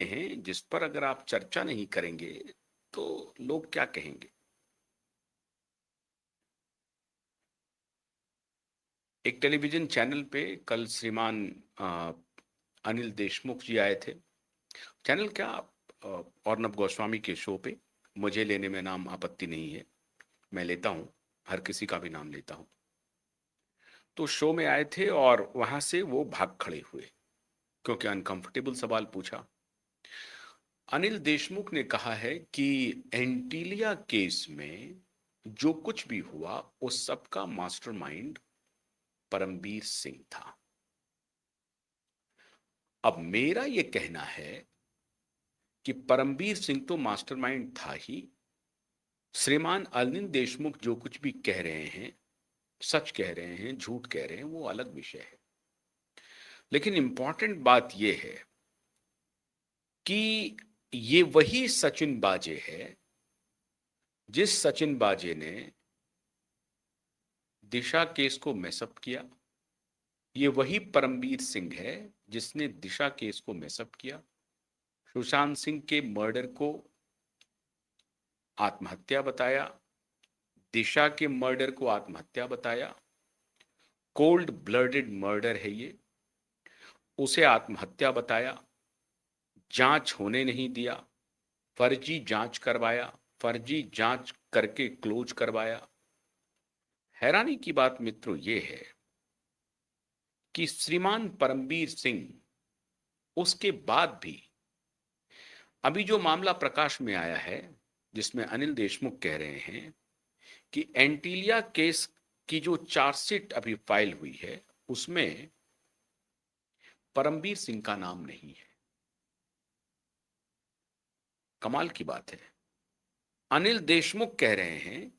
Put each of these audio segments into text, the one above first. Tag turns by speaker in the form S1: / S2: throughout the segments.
S1: हैं जिस पर अगर आप चर्चा नहीं करेंगे तो लोग क्या कहेंगे। एक टेलीविजन चैनल पे कल श्रीमान अ, अनिल देशमुख जी आए थे। चैनल क्या, अर्नब गोस्वामी के शो पे। मुझे लेने में नाम आपत्ति नहीं है, मैं लेता हूँ, हर किसी का भी नाम लेता हूँ। तो शो में आए थे और वहां से वो भाग खड़े हुए क्योंकि अनकंफर्टेबल सवाल पूछा। अनिल देशमुख ने कहा है कि एंटीलिया केस में जो कुछ भी हुआ उस सबका मास्टरमाइंड परमबीर सिंह था। अब मेरा ये कहना है कि परमबीर सिंह तो मास्टरमाइंड था ही। श्रीमान अनिल देशमुख जो कुछ भी कह रहे हैं, सच कह रहे हैं झूठ कह रहे हैं, वो अलग विषय है। लेकिन इंपॉर्टेंट बात यह है कि ये वही सचिन बाजे है जिस सचिन बाजे ने दिशा केस को मैसअप किया। ये वही परमबीर सिंह है जिसने दिशा केस को मैसअप किया, सुशांत सिंह के मर्डर को आत्महत्या बताया, दिशा के मर्डर को आत्महत्या बताया। कोल्ड ब्लडेड मर्डर है ये, उसे आत्महत्या बताया। जांच होने नहीं दिया, फर्जी जांच करवाया, फर्जी जांच करके क्लोज करवाया। हैरानी की बात मित्रों ये है कि श्रीमान परमबीर सिंह उसके बाद भी, अभी जो मामला प्रकाश में आया है जिसमें अनिल देशमुख कह रहे हैं कि एंटीलिया केस की जो चार्जशीट अभी फाइल हुई है उसमें परमबीर सिंह का नाम नहीं है। कमाल की बात है। अनिल देशमुख कह रहे हैं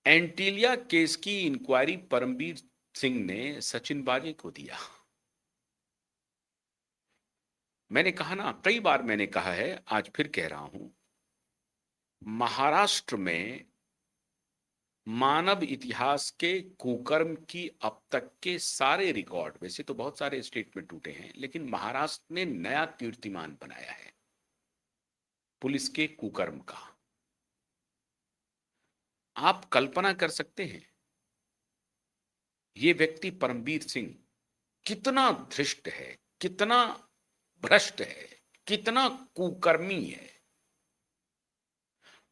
S1: एंटीलिया केस की इंक्वायरी परमबीर सिंह ने सचिन बाजे को दिया। मैंने कहा ना, कई बार मैंने कहा है, आज फिर कह रहा हूं, महाराष्ट्र में मानव इतिहास के कुकर्म की अब तक के सारे रिकॉर्ड, वैसे तो बहुत सारे स्टेट में टूटे हैं, लेकिन महाराष्ट्र ने नया कीर्तिमान बनाया है पुलिस के कुकर्म का। आप कल्पना कर सकते हैं ये व्यक्ति परमबीर सिंह कितना धृष्ट है, कितना भ्रष्ट है, कितना कुकर्मी है।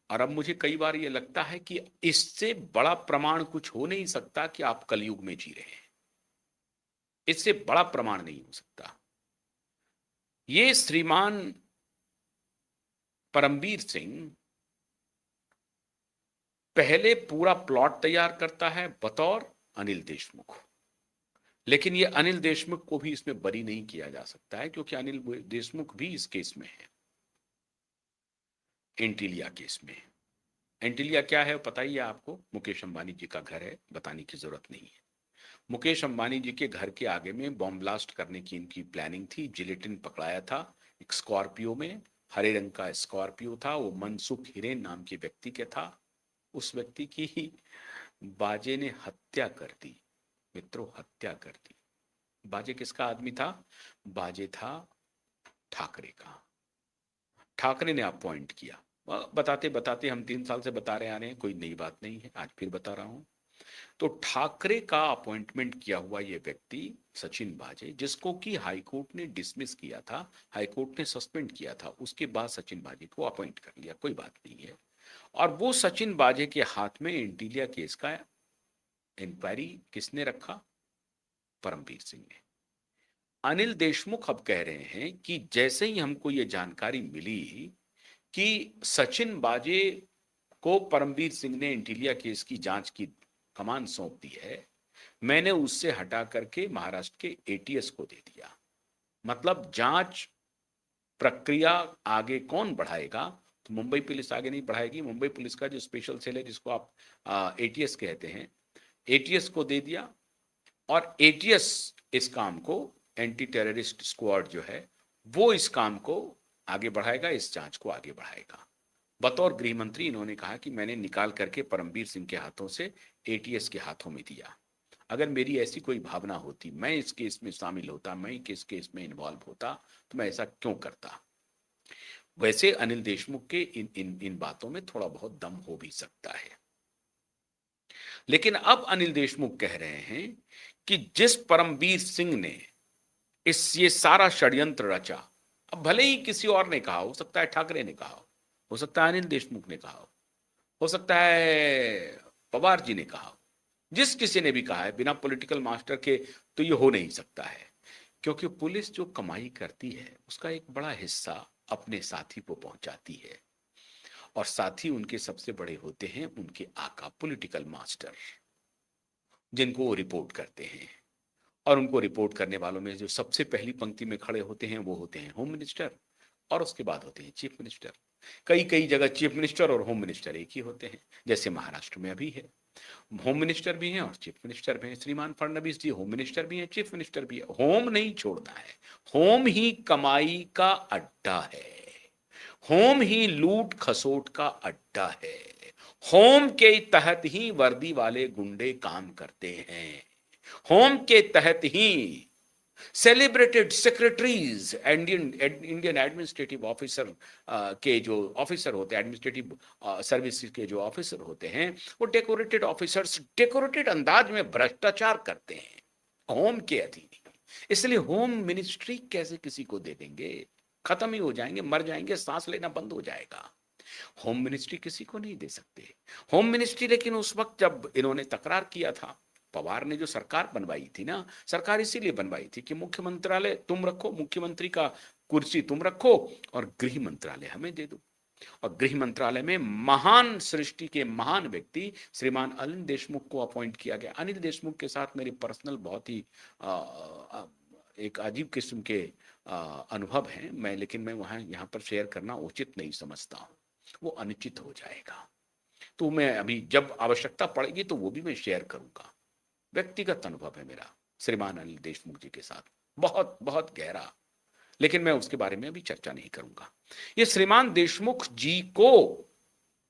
S1: और अब मुझे कई बार ये लगता है कि इससे बड़ा प्रमाण कुछ हो नहीं सकता कि आप कलयुग में जी रहे हैं। इससे बड़ा प्रमाण नहीं हो सकता। ये श्रीमान परमबीर सिंह पहले पूरा प्लॉट तैयार करता है बतौर अनिल देशमुख, लेकिन ये अनिल देशमुख को भी इसमें बरी नहीं किया जा सकता है क्योंकि अनिल देशमुख भी इस केस में है, एंटीलिया केस में। एंटीलिया क्या है पता ही है आपको, मुकेश अंबानी जी का घर है, बताने की जरूरत नहीं है। मुकेश अंबानी जी के घर के आगे में बॉम्ब ब्लास्ट करने की इनकी प्लानिंग थी। जिलेटिन पकड़ाया था एक स्कॉर्पियो में, हरे रंग का स्कॉर्पियो था, वो मनसुख हिरेन नाम के व्यक्ति के था। उस व्यक्ति की ही बाजे ने हत्या कर दी मित्रों, हत्या कर दी। बाजे किसका आदमी था? बाजे था ठाकरे का। ठाकरे ने अपॉइंट किया। बताते बताते हम 3 साल से बता रहे आ रहे हैं, कोई नई बात नहीं है, आज फिर बता रहा हूं। तो ठाकरे का अपॉइंटमेंट किया हुआ ये व्यक्ति सचिन बाजे, जिसको कि हाईकोर्ट ने डिसमिस किया था, हाईकोर्ट ने सस्पेंड किया था, उसके बाद सचिन बाजे को अपॉइंट कर लिया, कोई बात नहीं है। और वो सचिन बाजे के हाथ में इंटीलिया केस का इंक्वायरी किसने रखा? परमबीर सिंह ने। अनिल देशमुख अब कह रहे हैं कि जैसे ही हमको ये जानकारी मिली कि सचिन बाजे को परमबीर सिंह ने इंटीलिया केस की जांच की कमान सौंप दी है, मैंने उससे हटा करके महाराष्ट्र के एटीएस को दे दिया। मतलब जांच प्रक्रिया आगे कौन बढ़ाएगा? तो मुंबई पुलिस आगे नहीं बढ़ाएगी। मुंबई पुलिस का जो स्पेशल सेल है जिसको आप एटीएस कहते हैं, एटीएस को दे दिया। और एटीएस इस काम को, एंटी टेररिस्ट स्क्वाड जो है वो इस काम को आगे बढ़ाएगा, इस जांच को आगे बढ़ाएगा। बतौर गृह मंत्री इन्होंने कहा कि मैंने निकाल करके परमबीर सिंह के हाथों से एटीएस के हाथों में दिया। अगर मेरी ऐसी कोई भावना होती, मैं इस केस में शामिल होता, मैं किस केस में इन्वॉल्व होता, तो मैं ऐसा क्यों करता। वैसे अनिल देशमुख के इन इन इन बातों में थोड़ा बहुत दम हो भी सकता है, लेकिन अब अनिल देशमुख कह रहे हैं कि जिस परमवीर सिंह ने ये सारा षड्यंत्र रचा, अब भले ही किसी और ने कहा, हो सकता है ठाकरे ने कहा हो सकता है अनिल देशमुख ने कहा हो सकता है पवार जी ने कहा, जिस किसी ने भी कहा है बिना पॉलिटिकल मास्टर के, तो ये हो नहीं सकता है। क्योंकि पुलिस जो कमाई करती है उसका एक बड़ा हिस्सा अपने साथी को पहुंचाती है, और साथी उनके सबसे बड़े होते हैं उनके आका पॉलिटिकल मास्टर, जिनको वो रिपोर्ट करते हैं। और उनको रिपोर्ट करने वालों में जो सबसे पहली पंक्ति में खड़े होते हैं वो होते हैं होम मिनिस्टर, और उसके बाद होते हैं चीफ मिनिस्टर। कई कई जगह चीफ मिनिस्टर और होम मिनिस्टर एक ही होते हैं, जैसे महाराष्ट्र में अभी है, होम मिनिस्टर भी हैं और चीफ मिनिस्टर भी हैं। श्रीमान फडणवीस जी होम मिनिस्टर भी हैं, चीफ मिनिस्टर भी है। होम नहीं छोड़ना है, होम ही कमाई का अड्डा है, होम ही लूट खसोट का अड्डा है, होम के तहत ही वर्दी वाले गुंडे काम करते हैं, होम के तहत ही celebrated secretaries, Indian administrative officer के जो ऑफिसर होते हैं, एडमिनिस्ट्रेटिव सर्विस के जो ऑफिसर होते हैं, वो डेकोरेटेड ऑफिसर्स डेकोरेटेड अंदाज में भ्रष्टाचार करते हैं, होम के अधीन। इसलिए होम मिनिस्ट्री कैसे किसी को दे देंगे, खत्म ही हो जाएंगे, मर जाएंगे, सांस लेना बंद हो जाएगा। होम मिनिस्ट्री किसी को नहीं दे सकते होम मिनिस्ट्री। लेकिन उस वक्त जब इन्होंने तकरार किया था, पवार ने जो सरकार बनवाई थी ना, सरकार इसीलिए बनवाई थी कि मुख्य मंत्रालय तुम रखो, मुख्यमंत्री का कुर्सी तुम रखो, और गृह मंत्रालय हमें दे दो। और गृह मंत्रालय में महान सृष्टि के महान व्यक्ति श्रीमान अनिल देशमुख को अपॉइंट किया गया। अनिल देशमुख के साथ मेरी पर्सनल बहुत ही एक अजीब किस्म के अनुभव हैं, लेकिन मैं वहां यहाँ पर शेयर करना उचित नहीं समझता हूँ, वो अनुचित हो जाएगा। तो मैं अभी जब आवश्यकता पड़ेगी तो वो भी मैं शेयर करूंगा। व्यक्तिगत अनुभव है मेरा श्रीमान अनिल देशमुख जी के साथ, बहुत बहुत गहरा, लेकिन मैं उसके बारे में अभी चर्चा नहीं करूंगा। ये श्रीमान देशमुख जी को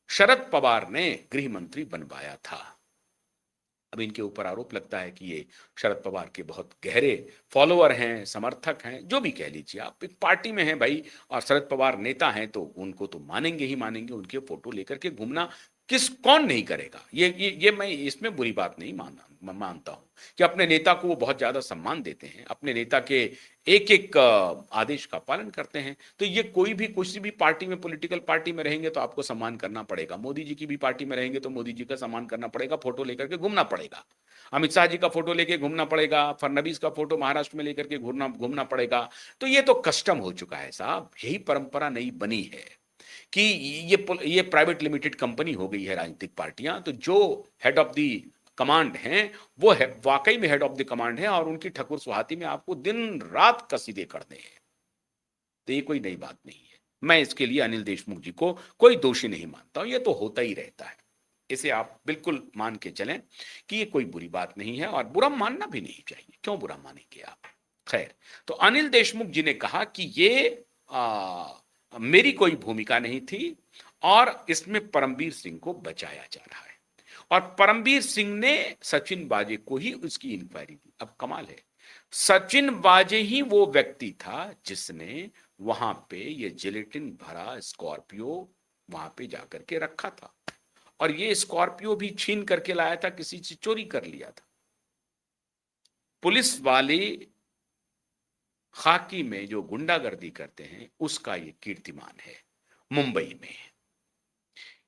S1: शरद पवार ने गृह मंत्री बनवाया था। अब इनके ऊपर आरोप लगता है कि ये शरद पवार के बहुत गहरे फॉलोअर हैं, समर्थक हैं, जो भी कह लीजिए आप, एक पार्टी में हैं भाई, और शरद पवार नेता हैं तो उनको तो मानेंगे ही मानेंगे। उनके फोटो लेकर के घूमना कौन नहीं करेगा, ये मैं इसमें बुरी बात नहीं मानता हूं कि अपने नेता को वो बहुत ज्यादा सम्मान देते हैं, अपने नेता के एक एक आदेश का पालन करते हैं। तो ये कोई भी किसी भी पार्टी में, पॉलिटिकल पार्टी में रहेंगे तो आपको सम्मान करना पड़ेगा। मोदी जी की भी पार्टी में रहेंगे तो मोदी जी का सम्मान करना पड़ेगा, फोटो लेकर के घूमना पड़ेगा, अमित शाह जी का फोटो लेके घूमना पड़ेगा, फडणवीस का फोटो महाराष्ट्र में लेकर के घूमना पड़ेगा। तो ये तो कस्टम हो चुका है साहब, यही परंपरा नई बनी है कि ये प्राइवेट लिमिटेड कंपनी हो गई है राजनीतिक पार्टियां। तो जो हेड ऑफ द कमांड हैं वो है, वाकई में हेड ऑफ द कमांड है, और उनकी ठकुर सुहाती में आपको दिन रात कसीदे करने हैं। तो ये कोई नई बात नहीं है। मैं इसके लिए अनिल देशमुख जी को कोई दोषी नहीं मानता हूं, ये तो होता ही रहता है, इसे आप बिल्कुल मान के चलें कि ये कोई बुरी बात नहीं है, और बुरा मानना भी नहीं चाहिए, क्यों बुरा मानेंगे आप। खैर, तो अनिल देशमुख जी ने कहा कि ये मेरी कोई भूमिका नहीं थी और इसमें परमवीर सिंह को बचाया जा रहा है, और परमवीर सिंह ने सचिन वाजे को ही उसकी इंक्वायरी दी। अब कमाल है, सचिन वाजे ही वो व्यक्ति था जिसने वहां पे ये जिलेटिन भरा स्कॉर्पियो वहां पे जाकर के रखा था, और ये स्कॉर्पियो भी छीन करके लाया था, किसी से चोरी कर लिया था। पुलिस वाले खाकी में जो गुंडागर्दी करते हैं उसका ये कीर्तिमान है मुंबई में,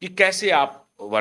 S1: कि कैसे आप